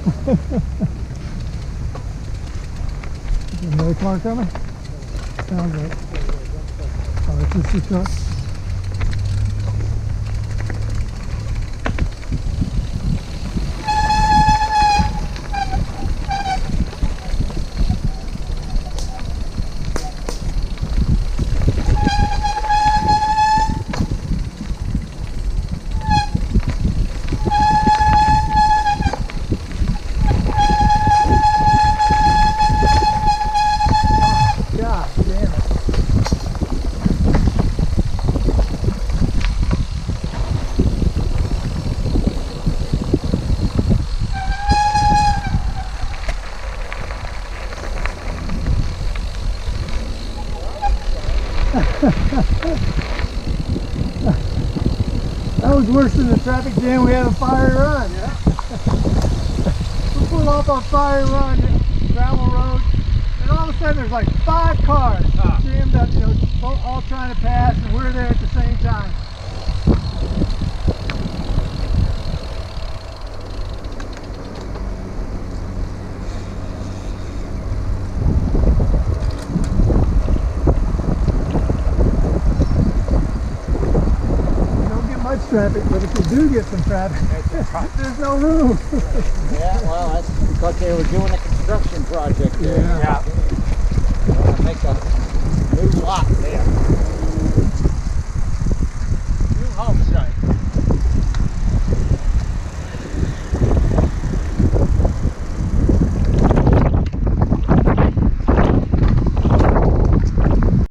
Is another car coming? Sounds like. Oh, it's just the truck. That was worse than the traffic jam we had on Fire Run. Yeah. We pulled off on Fire Run, gravel road, and all of a sudden there's like 5 cars jammed up, you know, all trying to pass, and we're there at the same time. Traffic, but if you do get some traffic, there's no room. Yeah, well, that's because they were doing a construction project there. Yeah. They want to make a new lot.